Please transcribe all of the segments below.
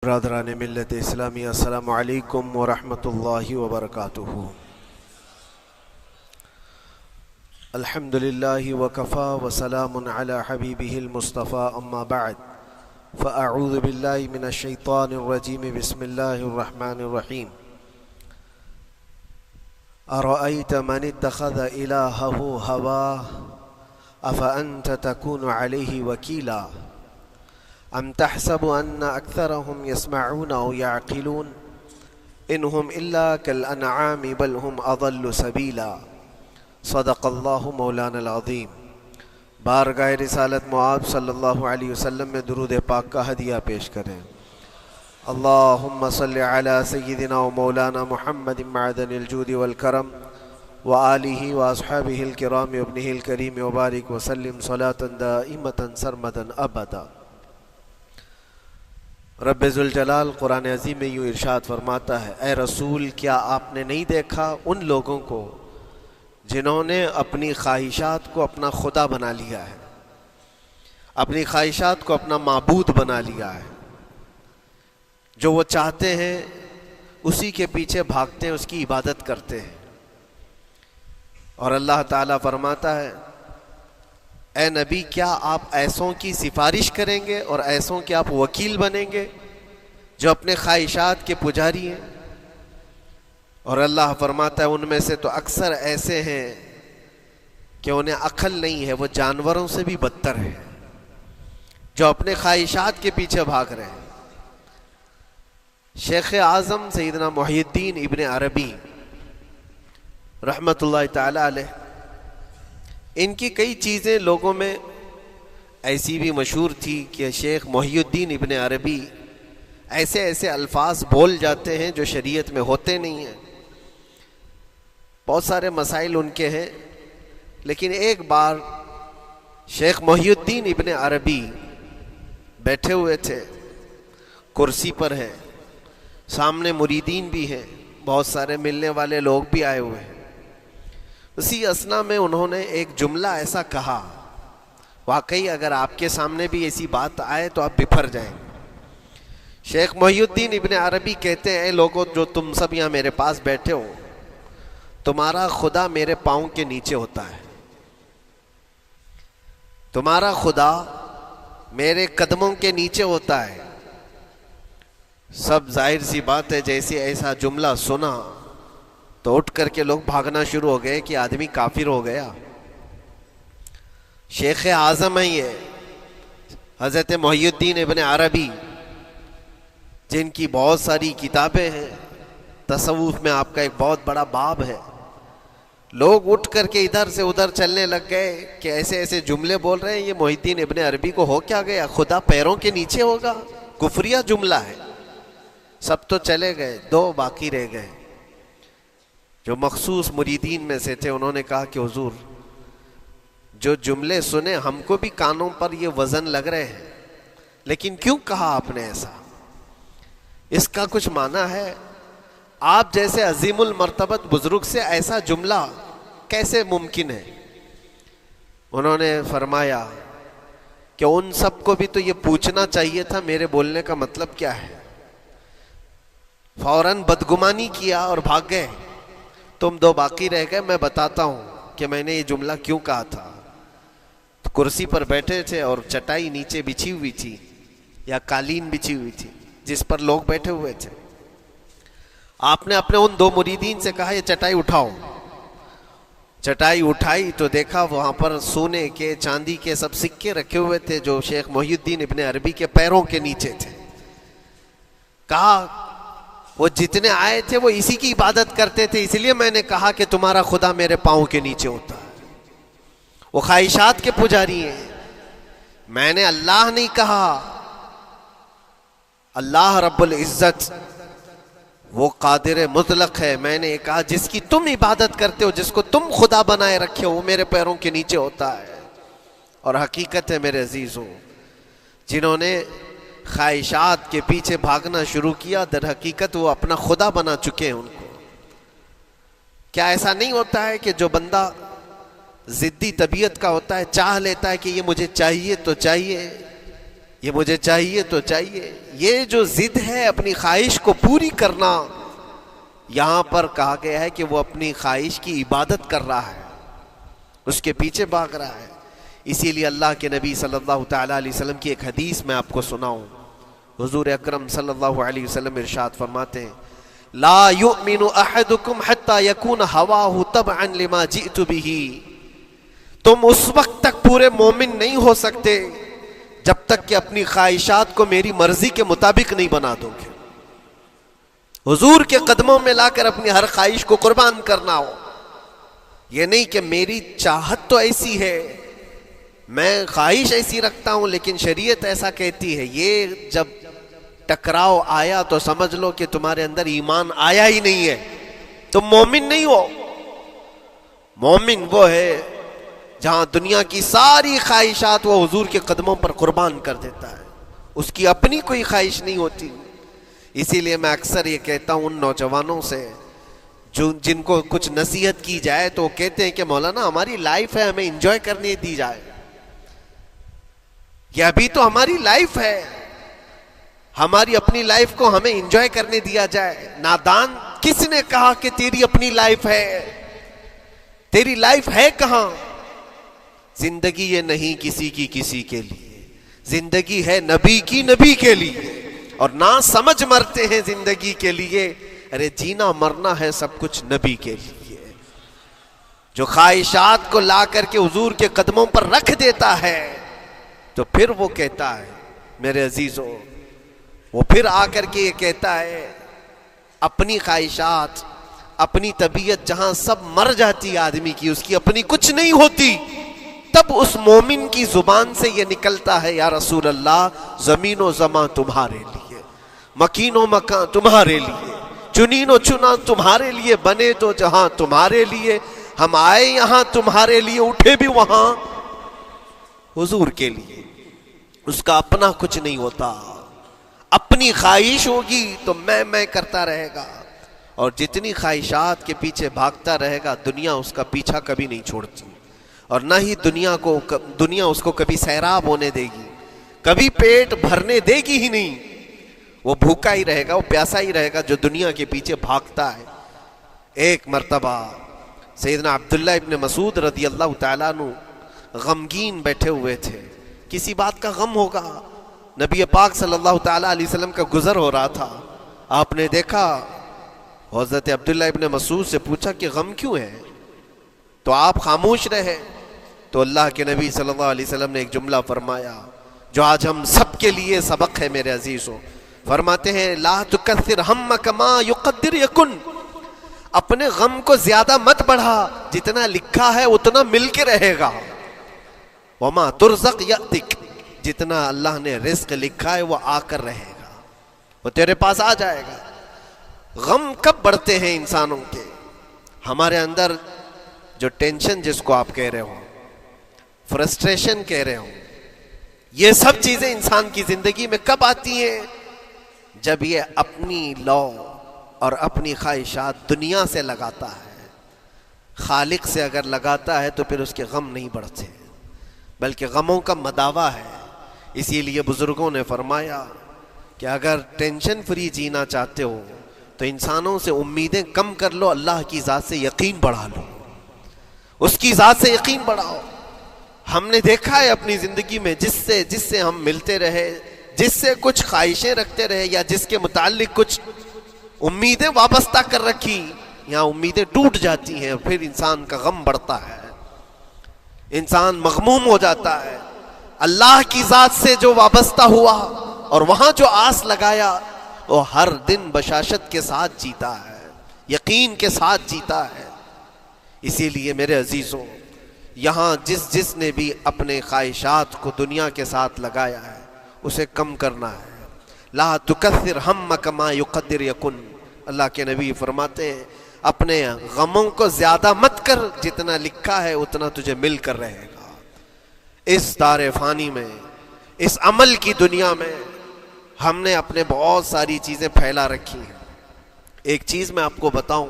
برادران ملت اسلامی، السلام علیکم ورحمۃ اللہ وبرکاتہ۔ الحمد للہ وکفا وسلام علی حبیبہ المصطفیٰ، اما بعد فاعوذ باللہ من الشیطان الرجیم، بسم اللہ الرحمن الرحیم۔ ارأیت من اتخذ الہہ ہواہ افانت تکون علیہ وکیلا ام تحسب ان اکثرهم يسمعون او يعقلون انهم الا كالانعام بل هم اضل سبیلا۔ صدق اللہ مولانا العظیم۔ بارگاہ رسالت معاب صلی اللہ علیہ وسلم میں درود پاک کا ہدیہ پیش کریں۔ اللہم صلی علی سیدنا و مولانا محمد معدن الجود والکرم وآلہ واصحابہ الکرام وابنہ الکریم وبارک وسلم صلاة دائمة سرمدا ابدا۔ رب ذوالجلال قرآن عظیم میں یوں ارشاد فرماتا ہے، اے رسول کیا آپ نے نہیں دیکھا ان لوگوں کو جنہوں نے اپنی خواہشات کو اپنا خدا بنا لیا ہے، اپنی خواہشات کو اپنا معبود بنا لیا ہے، جو وہ چاہتے ہیں اسی کے پیچھے بھاگتے ہیں، اس کی عبادت کرتے ہیں۔ اور اللہ تعالیٰ فرماتا ہے، اے نبی کیا آپ ایسوں کی سفارش کریں گے اور ایسوں کے آپ وکیل بنیں گے جو اپنے خواہشات کے پجاری ہیں؟ اور اللہ فرماتا ہے ان میں سے تو اکثر ایسے ہیں کہ انہیں عقل نہیں ہے، وہ جانوروں سے بھی بدتر ہیں، جو اپنے خواہشات کے پیچھے بھاگ رہے ہیں۔ شیخ اعظم سیدنا محی الدین ابن عربی رحمۃ اللہ تعالی علیہ، ان کی کئی چیزیں لوگوں میں ایسی بھی مشہور تھی کہ شیخ محی الدین ابن عربی ایسے ایسے الفاظ بول جاتے ہیں جو شریعت میں ہوتے نہیں ہیں۔ بہت سارے مسائل ان کے ہیں، لیکن ایک بار شیخ محی الدین ابن عربی بیٹھے ہوئے تھے، کرسی پر ہیں، سامنے مریدین بھی ہیں، بہت سارے ملنے والے لوگ بھی آئے ہوئے ہیں۔ اسی اثنا میں انہوں نے ایک جملہ ایسا کہا، واقعی اگر آپ کے سامنے بھی ایسی بات آئے تو آپ بپھر جائیں۔ شیخ محی الدین ابن عربی کہتے ہیں، اے لوگوں جو تم سب یہاں میرے پاس بیٹھے ہو، تمہارا خدا میرے پاؤں کے نیچے ہوتا ہے، تمہارا خدا میرے قدموں کے نیچے ہوتا ہے۔ سب ظاہر سی بات ہے، جیسے ایسا جملہ سنا تو اٹھ کر کے لوگ بھاگنا شروع ہو گئے کہ آدمی کافر ہو گیا۔ شیخ اعظم ہیں یہ، حضرت محی الدین ابن عربی، جن کی بہت ساری کتابیں ہیں، تصوف میں آپ کا ایک بہت بڑا باب ہے۔ لوگ اٹھ کر کے ادھر سے ادھر چلنے لگ گئے کہ ایسے ایسے جملے بول رہے ہیں، یہ محی الدین ابن عربی کو ہو کیا گیا؟ خدا پیروں کے نیچے ہوگا؟ کفریہ جملہ ہے۔ سب تو چلے گئے، دو باقی رہ گئے جو مخصوص مریدین میں سے تھے۔ انہوں نے کہا کہ حضور جو جملے سنے ہم کو بھی کانوں پر یہ وزن لگ رہے ہیں، لیکن کیوں کہا آپ نے ایسا؟ اس کا کچھ معنی ہے؟ آپ جیسے عظیم المرتبت بزرگ سے ایسا جملہ کیسے ممکن ہے؟ انہوں نے فرمایا کہ ان سب کو بھی تو یہ پوچھنا چاہیے تھا میرے بولنے کا مطلب کیا ہے۔ فوراً بدگمانی کیا اور بھاگ گئے۔ تم دو باقی رہ گئے، میں بتاتا ہوں کہ میں نے یہ جملہ کیوں کہا تھا۔ کرسی پر بیٹھے تھے اور چٹائی نیچے بچھی ہوئی تھی یا قالین بچھی ہوئی تھی جس پر لوگ بیٹھے ہوئے تھے۔ آپ نے اپنے ان دو مریدین سے کہا یہ چٹائی اٹھاؤ۔ چٹائی اٹھائی تو دیکھا وہاں پر سونے کے چاندی کے سب سکے رکھے ہوئے تھے جو شیخ محی الدین ابن عربی کے پیروں کے نیچے تھے۔ کہا وہ جتنے آئے تھے وہ اسی کی عبادت کرتے تھے، اس لیے میں نے کہا کہ تمہارا خدا میرے پاؤں کے نیچے ہوتا ہے۔ وہ خواہشات کے پجاری ہیں، میں نے اللہ نہیں کہا۔ اللہ رب العزت وہ قادر مطلق ہے، میں نے کہا جس کی تم عبادت کرتے ہو، جس کو تم خدا بنائے رکھے ہو، وہ میرے پیروں کے نیچے ہوتا ہے۔ اور حقیقت ہے میرے عزیزوں، جنہوں نے خواہشات کے پیچھے بھاگنا شروع کیا، در حقیقت وہ اپنا خدا بنا چکے ہیں ان کو۔ کیا ایسا نہیں ہوتا ہے کہ جو بندہ ضدی طبیعت کا ہوتا ہے، چاہ لیتا ہے کہ یہ مجھے چاہیے تو چاہیے، یہ مجھے چاہیے تو چاہیے. یہ جو ضد ہے اپنی خواہش کو پوری کرنا، یہاں پر کہا گیا ہے کہ وہ اپنی خواہش کی عبادت کر رہا ہے، اس کے پیچھے بھاگ رہا ہے. اسی لیے اللہ کے نبی صلی اللہ تعالیٰ علیہ وسلم کی ایک حدیث میں آپ کو سناؤں. حضور اکرم صلی اللہ علیہ وسلم ارشاد فرماتے ہیں لا یؤمن احدکم حتی یکون ہواہ تبعا لما جئت بہ. تم اس وقت تک پورے مومن نہیں ہو سکتے جب تک کہ اپنی خواہشات کو میری مرضی کے مطابق نہیں بنا دو گے. حضور کے قدموں میں لا کر اپنی ہر خواہش کو قربان کرنا ہو. یہ نہیں کہ میری چاہت تو ایسی ہے، میں خواہش ایسی رکھتا ہوں لیکن شریعت ایسا کہتی ہے. یہ جب ٹکراؤ آیا تو سمجھ لو کہ تمہارے اندر ایمان آیا ہی نہیں ہے، تم مومن نہیں ہو. مومن وہ ہے جہاں دنیا کی ساری خواہشات وہ حضور کے قدموں پر قربان کر دیتا ہے، اس کی اپنی کوئی خواہش نہیں ہوتی. اسی لیے میں اکثر یہ کہتا ہوں ان نوجوانوں سے جن کو کچھ نصیحت کی جائے تو وہ کہتے ہیں کہ مولانا ہماری لائف ہے، ہمیں انجوائے کرنے دی جائے. یہ ابھی تو ہماری لائف ہے، ہماری اپنی لائف کو ہمیں انجوائے کرنے دیا جائے. نادان، کس نے کہا کہ تیری اپنی لائف ہے؟ تیری لائف ہے کہاں؟ زندگی یہ نہیں کسی کی کسی کے لیے، زندگی ہے نبی کی نبی کے لیے. اور نہ سمجھ مرتے ہیں زندگی کے لیے، ارے جینا مرنا ہے سب کچھ نبی کے لیے. جو خواہشات کو لا کر کے حضور کے قدموں پر رکھ دیتا ہے تو پھر وہ کہتا ہے میرے عزیزوں، وہ پھر آ کر کے یہ کہتا ہے اپنی خواہشات، اپنی طبیعت جہاں سب مر جاتی آدمی کی، اس کی اپنی کچھ نہیں ہوتی، تب اس مومن کی زبان سے یہ نکلتا ہے یا رسول اللہ زمین و زمان تمہارے لیے، مکین و مکان تمہارے لیے، چنین و چنا تمہارے لیے، بنے تو جہاں تمہارے لیے، ہم آئے یہاں تمہارے لیے، اٹھے بھی وہاں حضور کے لیے. اس کا اپنا کچھ نہیں ہوتا. اپنی خواہش ہوگی تو میں کرتا رہے گا، اور جتنی خواہشات کے پیچھے بھاگتا رہے گا دنیا اس کا پیچھا کبھی نہیں چھوڑتی، اور نہ ہی دنیا اس کو کبھی سیراب ہونے دے گی، کبھی پیٹ بھرنے دے گی ہی نہیں. وہ بھوکا ہی رہے گا، وہ پیاسا ہی رہے گا جو دنیا کے پیچھے بھاگتا ہے. ایک مرتبہ سیدنا عبداللہ ابن مسعود رضی اللہ تعالیٰ عنہ غمگین بیٹھے ہوئے تھے، کسی بات کا غم ہوگا. نبی پاک صلی اللہ تعالیٰ علیہ وسلم کا گزر ہو رہا تھا، آپ نے دیکھا، حضرت عبداللہ ابن مسعود سے پوچھا کہ غم کیوں ہے؟ تو آپ خاموش رہے. تو اللہ کے نبی صلی اللہ علیہ وسلم نے ایک جملہ فرمایا جو آج ہم سب کے لیے سبق ہے میرے عزیزوں. فرماتے ہیں لا تکثر ہمک ما یقدر یکن. اپنے غم کو زیادہ مت بڑھا، جتنا لکھا ہے اتنا مل کے رہے گا. وما ترزق یأتک. جتنا اللہ نے رزق لکھا ہے وہ آ کر رہے گا، وہ تیرے پاس آ جائے گا. غم کب بڑھتے ہیں انسانوں کے؟ ہمارے اندر جو ٹینشن جس کو آپ کہہ رہے ہو، فرسٹریشن کہہ رہے ہو، یہ سب چیزیں انسان کی زندگی میں کب آتی ہیں؟ جب یہ اپنی لو اور اپنی خواہشات دنیا سے لگاتا ہے. خالق سے اگر لگاتا ہے تو پھر اس کے غم نہیں بڑھتے، بلکہ غموں کا مداوا ہے. اسی لیے بزرگوں نے فرمایا کہ اگر ٹینشن فری جینا چاہتے ہو تو انسانوں سے امیدیں کم کر لو، اللہ کی ذات سے یقین بڑھا لو، اس کی ذات سے یقین بڑھاؤ. ہم نے دیکھا ہے اپنی زندگی میں جس سے ہم ملتے رہے، جس سے کچھ خواہشیں رکھتے رہے یا جس کے متعلق کچھ امیدیں وابستہ کر رکھی، یہاں امیدیں ٹوٹ جاتی ہیں، پھر انسان کا غم بڑھتا ہے، انسان مغموم ہو جاتا ہے. اللہ کی ذات سے جو وابستہ ہوا اور وہاں جو آس لگایا وہ ہر دن بشاشت کے ساتھ جیتا ہے، یقین کے ساتھ جیتا ہے. اسی لیے میرے عزیزوں، یہاں جس نے بھی اپنے خواہشات کو دنیا کے ساتھ لگایا ہے اسے کم کرنا ہے. لا تکثر ہمک ما یقدر یکن. اللہ کے نبی فرماتے ہیں اپنے غموں کو زیادہ مت کر، جتنا لکھا ہے اتنا تجھے مل کر رہے گا. اس دار فانی میں، اس عمل کی دنیا میں ہم نے اپنے بہت ساری چیزیں پھیلا رکھی ہیں. ایک چیز میں آپ کو بتاؤں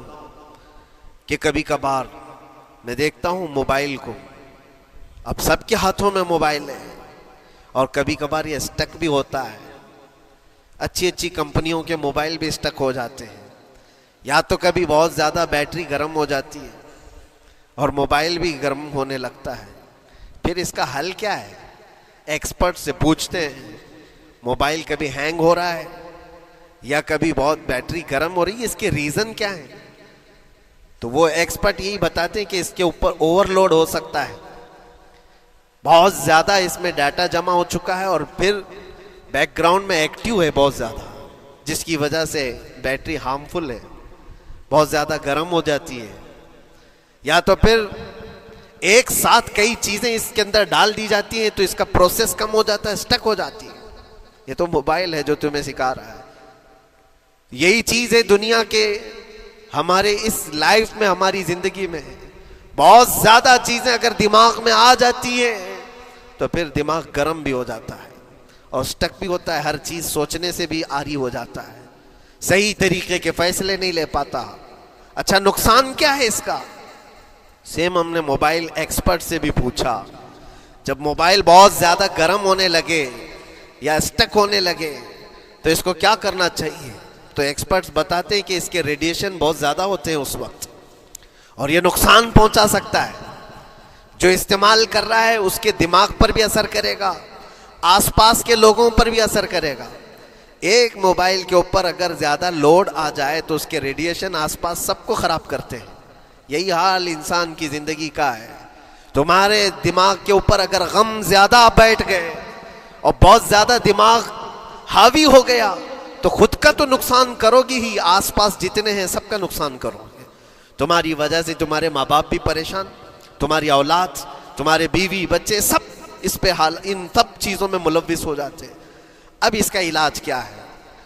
کہ کبھی کبھار میں دیکھتا ہوں موبائل کو، اب سب کے ہاتھوں میں موبائل ہے، اور کبھی کبھار یہ اسٹک بھی ہوتا ہے. اچھی اچھی کمپنیوں کے موبائل بھی اسٹک ہو جاتے ہیں. یا تو کبھی بہت زیادہ بیٹری گرم ہو جاتی ہے اور موبائل بھی گرم ہونے لگتا ہے. پھر اس کا حل کیا ہے؟ ایکسپرٹ سے پوچھتے ہیں موبائل کبھی ہینگ ہو رہا ہے یا کبھی بہت بیٹری گرم ہو رہی ہے, اس کے ریزن کیا ہے؟ تو وہ ایکسپرٹ یہی بتاتے ہیں کہ اس کے اوپر اوور لوڈ ہو سکتا ہے, بہت زیادہ اس میں ڈیٹا جمع ہو چکا ہے اور پھر بیک گراؤنڈ میں ایکٹیو ہے بہت زیادہ, جس کی وجہ سے بیٹری ہارمفل ہے, بہت زیادہ گرم ہو جاتی ہے. یا تو پھر ایک ساتھ کئی چیزیں اس کے اندر ڈال دی جاتی ہیں تو اس کا پروسیس کم ہو جاتا ہے, اسٹک ہو جاتی ہے. یہ تو موبائل ہے جو تمہیں سکھا رہا ہے. یہی چیز ہے دنیا کے ہمارے اس لائف میں, ہماری زندگی میں بہت زیادہ چیزیں اگر دماغ میں آ جاتی ہیں تو پھر دماغ گرم بھی ہو جاتا ہے اور اسٹک بھی ہوتا ہے, ہر چیز سوچنے سے بھی عاری ہو جاتا ہے, صحیح طریقے کے فیصلے نہیں لے پاتا. اچھا نقصان کیا ہے اس کا؟ سیم ہم نے موبائل ایکسپرٹ سے بھی پوچھا, جب موبائل بہت زیادہ گرم ہونے لگے یا اسٹک ہونے لگے تو اس کو کیا کرنا چاہیے؟ تو ایکسپرٹس بتاتے ہیں کہ اس کے ریڈیشن بہت زیادہ ہوتے ہیں اس وقت اور یہ نقصان پہنچا سکتا ہے. جو استعمال کر رہا ہے اس کے دماغ پر بھی اثر کرے گا, آس پاس کے لوگوں پر بھی اثر کرے گا. ایک موبائل کے اوپر اگر زیادہ لوڈ آ جائے تو اس کے ریڈیشن آس پاس سب کو خراب کرتے ہیں. یہی حال انسان کی زندگی کا ہے. تمہارے دماغ کے اوپر اگر غم زیادہ بیٹھ گئے اور بہت زیادہ دماغ حاوی ہو گیا تو خود کا تو نقصان کرو گی ہی, آس پاس جتنے ہیں سب کا نقصان کرو گے. تمہاری وجہ سے تمہارے ماں باپ بھی پریشان, تمہاری اولاد, تمہارے بیوی بچے سب اس پہ ان سب چیزوں میں ملوث ہو جاتے ہیں. اب اس کا علاج کیا ہے؟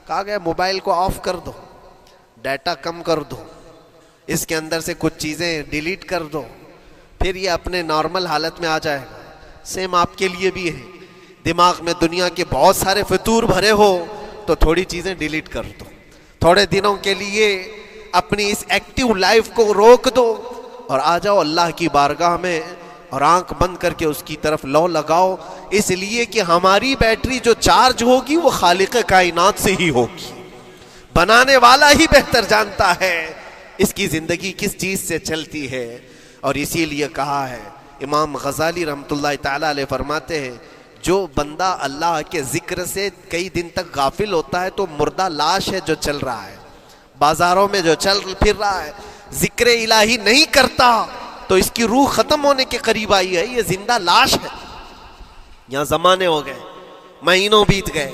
کہا گیا موبائل کو آف کر دو, ڈیٹا کم کر دو, اس کے اندر سے کچھ چیزیں ڈیلیٹ کر دو, پھر یہ اپنے نارمل حالت میں آ جائے گا. سیم آپ کے لیے بھی ہے, دماغ میں دنیا کے بہت سارے فطور بھرے ہو تو تھوڑی چیزیں ڈیلیٹ کر دو, تھوڑے دنوں کے لیے اپنی اس ایکٹیو لائف کو روک دو اور آ جاؤ اللہ کی بارگاہ میں اور آنکھ بند کر کے اس کی طرف لو لگاؤ, اس لیے کہ ہماری بیٹری جو چارج ہوگی وہ خالق کائنات سے ہی ہوگی. بنانے والا ہی بہتر جانتا ہے اس کی زندگی کس چیز سے چلتی ہے. اور اسی لیے کہا ہے, امام غزالی رحمۃ اللہ تعالی علیہ فرماتے ہیں, جو بندہ اللہ کے ذکر سے کئی دن تک غافل ہوتا ہے تو مردہ لاش ہے جو چل رہا ہے, بازاروں میں جو چل پھر رہا ہے, ذکر الہی نہیں کرتا تو اس کی روح ختم ہونے کے قریب آئی ہے, یہ زندہ لاش ہے. یہاں زمانے ہو گئے, مہینوں بیت گئے,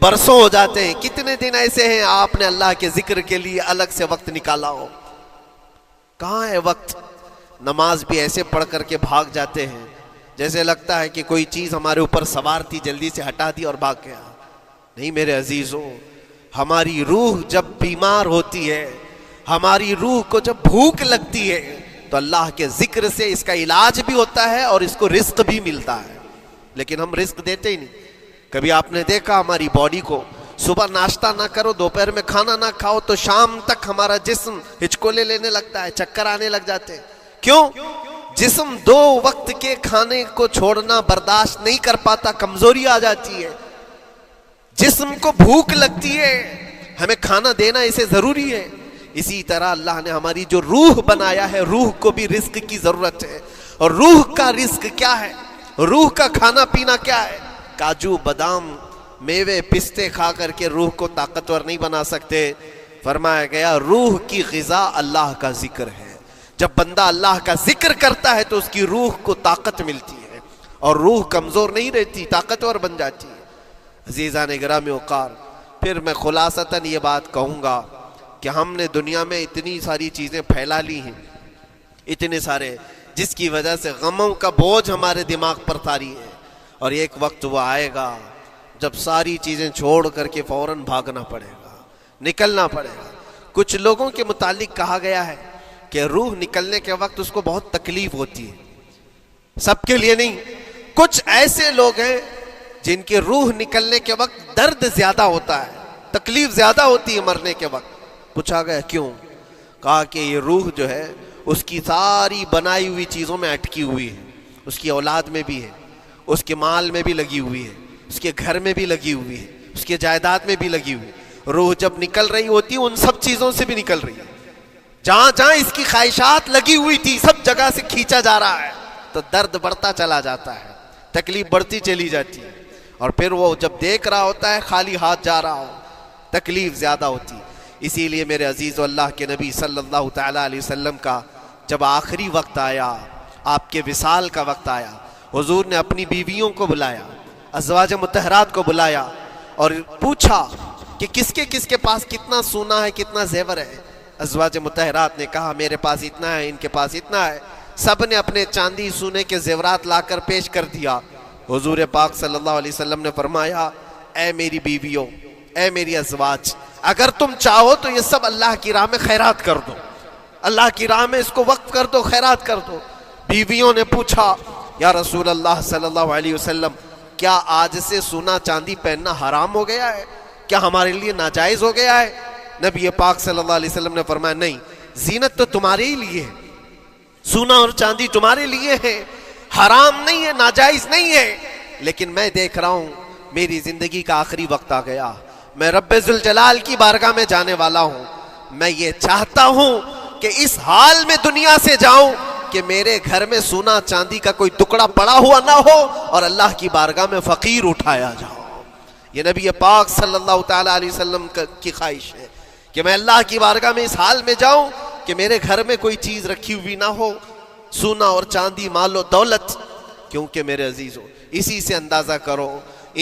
برسوں ہو جاتے ہیں, کتنے دن ایسے ہیں آپ نے اللہ کے ذکر کے لیے الگ سے وقت نکالا ہو؟ کہاں ہے وقت؟ نماز بھی ایسے پڑھ کر کے بھاگ جاتے ہیں جیسے لگتا ہے کہ کوئی چیز ہمارے اوپر سوار تھی, جلدی سے ہٹا دی اور بھاگ گیا. نہیں میرے عزیزوں, ہماری روح جب بیمار ہوتی ہے, ہماری روح کو جب بھوک لگتی ہے تو اللہ کے ذکر سے اس کا علاج بھی ہوتا ہے اور اس کو رزق بھی ملتا ہے. لیکن ہم رزق دیتے ہی نہیں. کبھی آپ نے دیکھا ہماری باڈی کو, صبح ناشتہ نہ کرو, دوپہر میں کھانا نہ کھاؤ تو شام تک ہمارا جسم ہچکولے لینے لگتا ہے, چکر آنے لگ جاتے ہیں. کیوں؟ جسم 2 وقت کے کھانے کو چھوڑنا برداشت نہیں کر پاتا, کمزوری آ جاتی ہے. جسم کو بھوک لگتی ہے, ہمیں کھانا دینا اسے ضروری ہے. اسی طرح اللہ نے ہماری جو روح بنایا ہے, روح کو بھی رزق کی ضرورت ہے. اور روح کا رزق کیا ہے؟ روح کا کھانا پینا کیا ہے؟ کاجو بادام میوے پستے کھا کر کے روح کو طاقتور نہیں بنا سکتے. فرمایا گیا روح کی غذا اللہ کا ذکر ہے. جب بندہ اللہ کا ذکر کرتا ہے تو اس کی روح کو طاقت ملتی ہے اور روح کمزور نہیں رہتی, طاقتور بن جاتی ہے. عزیزان گرامی وقار, پھر میں خلاصتاً یہ بات کہوں گا کہ ہم نے دنیا میں اتنی ساری چیزیں پھیلا لی ہیں, اتنے سارے, جس کی وجہ سے غموں کا بوجھ ہمارے دماغ پر طاری ہے. اور ایک وقت وہ آئے گا جب ساری چیزیں چھوڑ کر کے فوراً بھاگنا پڑے گا, نکلنا پڑے گا. کچھ لوگوں کے متعلق کہا گیا ہے کہ روح نکلنے کے وقت اس کو بہت تکلیف ہوتی ہے, سب کے لیے نہیں. کچھ ایسے لوگ ہیں جن کے روح نکلنے کے وقت درد زیادہ ہوتا ہے, تکلیف زیادہ ہوتی ہے مرنے کے وقت. پوچھا گیا کیوں؟ کہا کہ یہ روح جو ہے اس کی ساری بنائی ہوئی چیزوں میں اٹکی ہوئی ہے, اس کی اولاد میں بھی ہے, اس کے مال میں بھی لگی ہوئی ہے، اس کے گھر میں بھی لگی ہوئی ہے، اس کے جائیداد میں بھی لگی ہوئی ہے۔ روح جب نکل رہی ہوتی ہے ان سب چیزوں سے بھی نکل رہی ہے، جہاں جہاں اس کی خواہشات لگی ہوئی تھی سب جگہ سے کھینچا جا رہا ہے، تو درد بڑھتا چلا جاتا ہے، تکلیف بڑھتی چلی جاتی ہے، اور پھر وہ جب دیکھ رہا ہوتا ہے خالی ہاتھ جا رہا ہو، تکلیف زیادہ ہوتی ہے۔ اسی لیے میرے عزیز و اللہ کے نبی صلی اللہ تعالیٰ علیہ وسلم کا جب آخری وقت آیا، آپ کے وصال کا وقت آیا، حضور نے اپنی بیویوں کو بلایا، ازواج مطہرات کو بلایا اور پوچھا کہ کس کے پاس کتنا سونا ہے، کتنا زیور ہے۔ ازواج مطہرات نے کہا میرے پاس اتنا ہے، ان کے پاس اتنا ہے، سب نے اپنے چاندی سونے کے زیورات لا کر پیش کر دیا۔ حضور پاک صلی اللہ علیہ وسلم نے فرمایا اے میری بیویوں، اے میری ازواج، اگر تم چاہو تو یہ سب اللہ کی راہ میں خیرات کر دو، اللہ کی راہ میں اس کو وقف کر دو، خیرات کر دو۔ بیویوں نے پوچھا یا رسول اللہ صلی اللہ علیہ وسلم، کیا آج سے سونا چاندی پہننا حرام ہو گیا ہے؟ کیا ہمارے لیے ناجائز ہو گیا ہے؟ نبی پاک صلی اللہ علیہ وسلم نے فرمایا نہیں، زینت تو تمہارے ہی لیے ہے، سونا اور چاندی تمہارے لیے ہے، حرام نہیں ہے، ناجائز نہیں ہے، لیکن میں دیکھ رہا ہوں میری زندگی کا آخری وقت آ گیا، میں رب ذوالجلال کی بارگاہ میں جانے والا ہوں، میں یہ چاہتا ہوں کہ اس حال میں دنیا سے جاؤں کہ میرے گھر میں سونا چاندی کا کوئی ٹکڑا پڑا ہوا نہ ہو اور اللہ کی بارگاہ میں فقیر اٹھایا جاؤ۔ یہ نبی پاک صلی اللہ تعالیٰ علیہ وسلم کی خواہش ہے کہ میں اللہ کی بارگاہ میں اس حال میں جاؤں کہ میرے گھر میں کوئی چیز رکھی ہوئی نہ ہو، سونا اور چاندی، مال و دولت۔ کیونکہ میرے عزیزوں اسی سے اندازہ کرو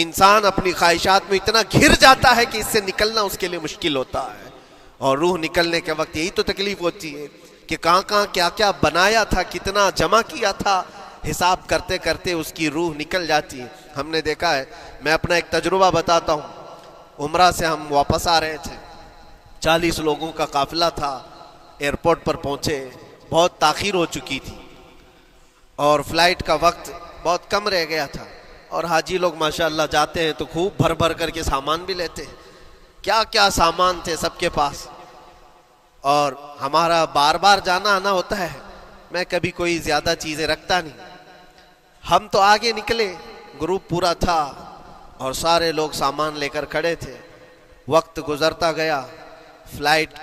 انسان اپنی خواہشات میں اتنا گھر جاتا ہے کہ اس سے نکلنا اس کے لیے مشکل ہوتا ہے، اور روح نکلنے کے وقت یہی تو تکلیف ہوتی ہے کہ کہاں کہاں کیا کیا بنایا تھا، کتنا جمع کیا تھا، حساب کرتے کرتے اس کی روح نکل جاتی ہے۔ ہم نے دیکھا ہے، میں اپنا ایک تجربہ بتاتا ہوں، عمرہ سے ہم واپس آ رہے تھے، 40 لوگوں کا قافلہ تھا، ایئرپورٹ پر پہنچے، بہت تاخیر ہو چکی تھی اور فلائٹ کا وقت بہت کم رہ گیا تھا، اور حاجی لوگ ماشاءاللہ جاتے ہیں تو خوب بھر بھر کر کے سامان بھی لیتے ہیں، کیا کیا سامان تھے سب کے پاس، اور ہمارا بار بار جانا آنا ہوتا ہے، میں کبھی کوئی زیادہ چیزیں رکھتا نہیں۔ ہم تو آگے نکلے، گروپ پورا تھا اور سارے لوگ سامان لے کر کھڑے تھے، وقت گزرتا گیا، فلائٹ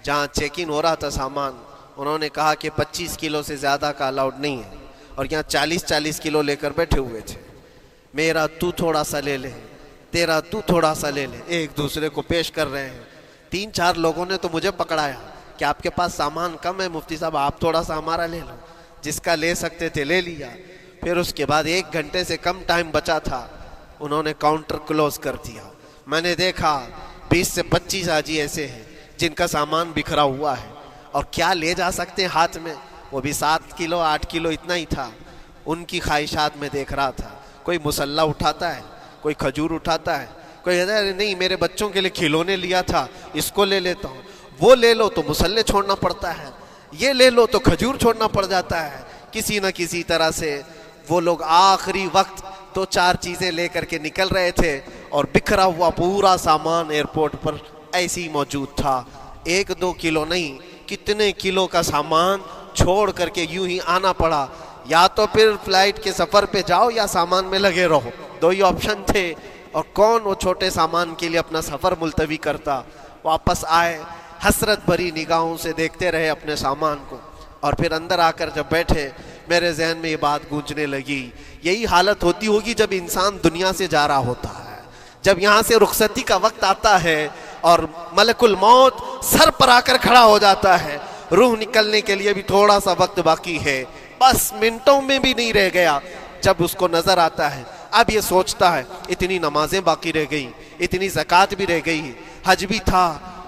جہاں چیک ان ہو رہا تھا سامان، انہوں نے کہا کہ 25 کلو سے زیادہ کا الاؤڈ نہیں ہے، اور یہاں 40 کلو لے کر بیٹھے ہوئے تھے، میرا تو تھوڑا سا لے لے، تیرا تو تھوڑا سا لے لے، ایک دوسرے کو پیش کر رہے ہیں۔ 3-4 لوگوں نے تو مجھے پکڑایا کہ آپ کے پاس سامان کم ہے مفتی صاحب، آپ تھوڑا سا ہمارا لے لو، جس کا لے سکتے تھے لے لیا۔ پھر اس کے بعد 1 گھنٹے سے کم ٹائم بچا تھا، انہوں نے کاؤنٹر کلوز کر دیا۔ میں نے دیکھا 20 سے 25 حاجی ایسے ہیں جن کا سامان بکھرا ہوا ہے، اور کیا لے جا سکتے ہیں ہاتھ میں، وہ بھی 7 کلو 8 کلو اتنا ہی تھا۔ ان کی خواہشات میں دیکھ رہا تھا، کوئی مسلح اٹھاتا ہے، کوئی کھجور اٹھاتا ہے، کوئی نہیں میرے بچوں کے لیے کھلونے لیا تھا اس کو لے لیتا ہوں، وہ لے لو تو مسلح چھوڑنا پڑتا ہے، یہ لے لو تو کھجور چھوڑنا پڑ جاتا ہے۔ کسی نہ کسی طرح سے وہ لوگ آخری وقت 2-4 چیزیں لے کر کے نکل رہے تھے، اور بکھرا ہوا پورا سامان ایئرپورٹ پر ایسے ہی موجود تھا، 1-2 کلو نہیں، کتنے کلو کا سامان چھوڑ کر کے یوں ہی آنا پڑا۔ یا تو پھر فلائٹ کے سفر پہ جاؤ یا سامان میں لگے رہو، 2 ہی آپشن تھے، اور کون وہ چھوٹے سامان کے لیے اپنا سفر ملتوی کرتا۔ واپس آئے، حسرت بھری نگاہوں سے دیکھتے رہے اپنے سامان کو، اور پھر اندر آ کر جب بیٹھے میرے ذہن میں یہ بات گونجنے لگی، یہی حالت ہوتی ہوگی جب انسان دنیا سے جا رہا ہوتا ہے، جب یہاں سے رخصتی کا وقت آتا ہے اور ملک الموت سر پر آ کر کھڑا ہو جاتا ہے، روح نکلنے کے لیے بھی تھوڑا سا وقت باقی ہے، بس منٹوں میں بھی نہیں رہ گیا۔ جب اس کو نظر آتا ہے، اب یہ سوچتا ہے اتنی نمازیں باقی رہ گئی، اتنی زکوٰۃ بھی رہ گئی، حج بھی تھا،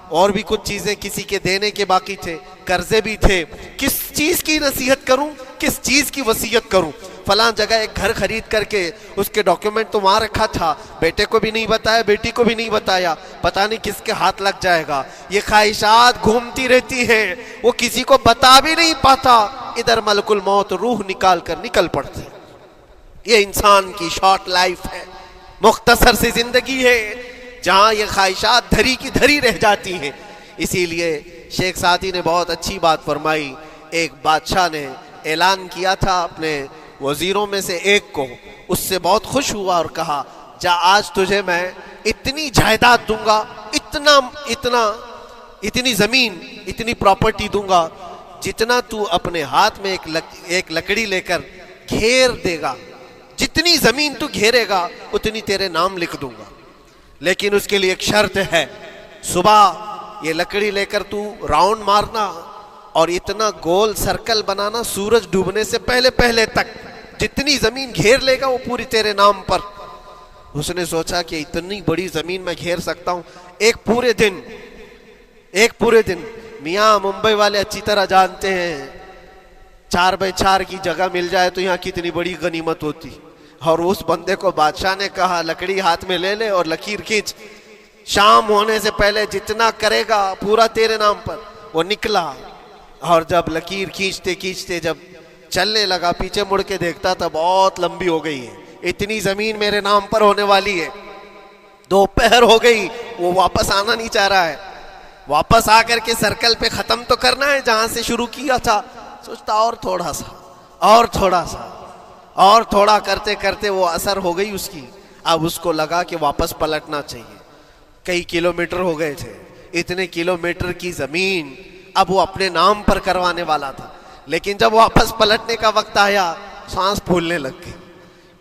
اور بھی کچھ چیزیں کسی کے دینے کے باقی تھے، قرضے بھی تھے، کس چیز کی نصیحت کروں، کس چیز کی وصیت کروں؟ فلاں جگہ ایک گھر خرید کر کے اس کے ڈاکیومنٹ تو وہاں رکھا تھا، بیٹے کو بھی نہیں بتایا، بیٹی کو بھی نہیں بتایا، پتہ نہیں کس کے ہاتھ لگ جائے گا۔ یہ خواہشات گھومتی رہتی ہیں، وہ کسی کو بتا بھی نہیں پاتا، ادھر ملک الموت روح نکال کر نکل پڑتی۔ یہ انسان کی شارٹ لائف ہے، مختصر سی زندگی ہے، جہاں یہ خواہشات دھری کی دھری رہ جاتی ہیں۔ اسی لیے شیخ سعدی نے بہت اچھی بات فرمائی، ایک بادشاہ نے اعلان کیا تھا اپنے وزیروں میں سے ایک کو اس سے بہت خوش ہوا اور کہا جا آج تجھے میں اتنی جائیداد دوں گا، اتنی زمین، اتنی پراپرٹی دوں گا جتنا تو اپنے ہاتھ میں ایک لکڑی لے کر گھیر دے گا، جتنی زمین تو گھیرے گا اتنی تیرے نام لکھ دوں گا، لیکن اس کے لیے ایک شرط ہے، صبح یہ لکڑی لے کر تو راؤنڈ مارنا اور اتنا گول سرکل بنانا سورج ڈوبنے سے پہلے تک، جتنی زمین گھیر لے گا وہ پوری تیرے نام پر۔ اس نے سوچا کہ اتنی بڑی زمین میں گھیر سکتا ہوں ایک پورے دن۔ میاں ممبئی والے اچھی طرح جانتے ہیں 4x4 کی جگہ مل جائے تو یہاں کتنی بڑی غنیمت ہوتی، اور اس بندے کو بادشاہ نے کہا لکڑی ہاتھ میں لے لے اور لکیر کھینچ، شام ہونے سے پہلے جتنا کرے گا پورا تیرے نام پر۔ وہ نکلا اور جب لکیر کھینچتے جب چلنے لگا پیچھے مڑ کے دیکھتا تھا بہت لمبی ہو گئی ہے، اتنی زمین میرے نام پر ہونے والی ہے۔ دوپہر ہو گئی، وہ واپس آنا نہیں چاہ رہا ہے، واپس آ کر کے سرکل پہ ختم تو کرنا ہے جہاں سے شروع کیا تھا۔ سوچتا اور تھوڑا کرتے وہ اثر ہو گئی اس کی۔ اب اس کو لگا کہ واپس پلٹنا چاہیے، کئی کلومیٹر ہو گئے تھے، اتنے کلومیٹر کی زمین اب وہ اپنے نام پر کروانے والا تھا، لیکن جب واپس پلٹنے کا وقت آیا سانس پھولنے لگ گئی،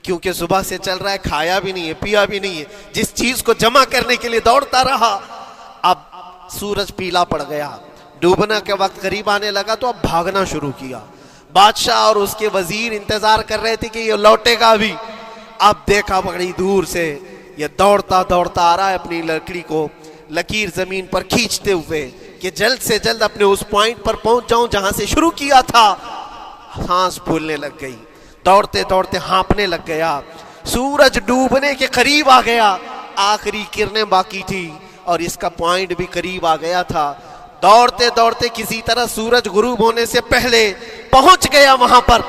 کیونکہ صبح سے چل رہا ہے، کھایا بھی نہیں ہے، پیا بھی نہیں ہے، جس چیز کو جمع کرنے کے لیے دوڑتا رہا۔ اب سورج پیلا پڑ گیا، ڈوبنا کے وقت قریب آنے لگا تو اب بھاگنا شروع کیا۔ بادشاہ اور اس کے وزیر انتظار کر رہے تھے کہ یہ لوٹے گا بھی۔ اب دیکھا بڑی دور سے یہ دوڑتا آ رہا ہے، اپنی لکڑی کو لکیر زمین پر کھینچتے ہوئے کہ جلد سے جلد اپنے اس پوائنٹ پر پہنچ جاؤں جہاں سے شروع کیا تھا۔ سانس پھولنے لگ گئی، دوڑتے ہانپنے لگ گیا، سورج ڈوبنے کے قریب آ گیا، آخری کرنیں باقی تھی اور اس کا پوائنٹ بھی قریب آ گیا تھا۔ دوڑتے کسی طرح سورج غروب ہونے سے پہلے پہنچ گیا وہاں پر،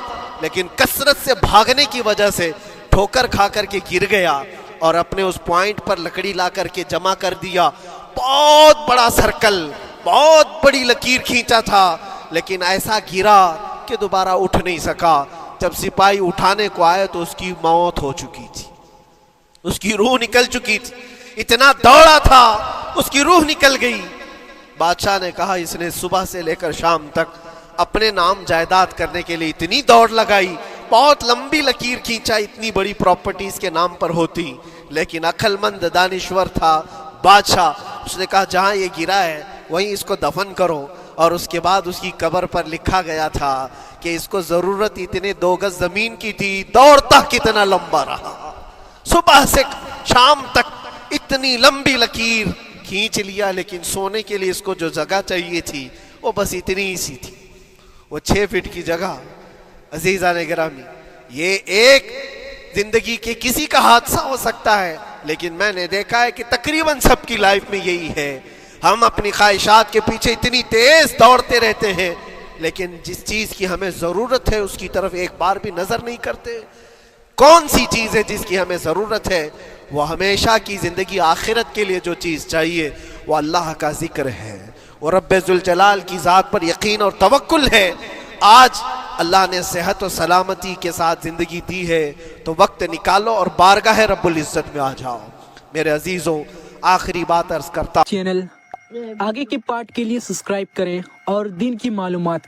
لیکن کثرت سے بھاگنے کی وجہ سے ٹھوکر کھا کر کے گر گیا اور اپنے اس پوائنٹ پر لکڑی لا کر کے جمع کر دیا۔ بہت بڑا سرکل، بہت بڑی لکیر کھینچا تھا، لیکن ایسا گرا کہ دوبارہ اٹھ نہیں سکا۔ جب سپاہی اٹھانے کو آئے تو اس کی موت ہو چکی تھی، اس کی روح نکل چکی تھی، اتنا دوڑا تھا اس کی روح نکل گئی۔ بادشاہ نے کہا اس نے صبح سے لے کر شام تک اپنے نام جائیداد کرنے کے لیے اتنی دوڑ لگائی، بہت لمبی لکیر کھینچا، اتنی بڑی پراپرٹیز کے نام پر ہوتی، لیکن عقل مند دانشور تھا بادشاہ۔ اس نے کہا جہاں یہ گرا ہے وہیں اس کو دفن کرو، اور اس کے بعد اس کی قبر پر لکھا گیا تھا کہ اس کو ضرورت اتنے 2 گز زمین کی تھی، دوڑتا کتنا لمبا رہا، صبح سے شام تک اتنی لمبی لکیر کھینچ لیا، لیکن سونے کے لیے اس کو جو جگہ چاہیے تھی وہ بس اتنی ہی سی تھی، وہ 6 فٹ کی جگہ۔ عزیزان گرامی، یہ ایک زندگی کے کسی کا حادثہ ہو سکتا ہے، لیکن میں نے دیکھا ہے کہ تقریباً سب کی لائف میں یہی ہے، ہم اپنی خواہشات کے پیچھے اتنی تیز دوڑتے رہتے ہیں، لیکن جس چیز کی ہمیں ضرورت ہے اس کی طرف ایک بار بھی نظر نہیں کرتے۔ کون سی چیز ہے جس کی ہمیں ضرورت ہے؟ وہ ہمیشہ کی زندگی آخرت کے لیے جو چیز چاہیے وہ اللہ کا ذکر ہے، وہ رب ذوالجلال کی ذات پر یقین اور توکل ہے۔ آج اللہ نے صحت و سلامتی کے ساتھ زندگی دی ہے تو وقت نکالو اور بارگاہ رب العزت میں آ جاؤ۔ میرے عزیزوں، آخری بات عرض کرتا چینل آگے کے پارٹ کے لیے سبسکرائب کریں اور دین کی معلومات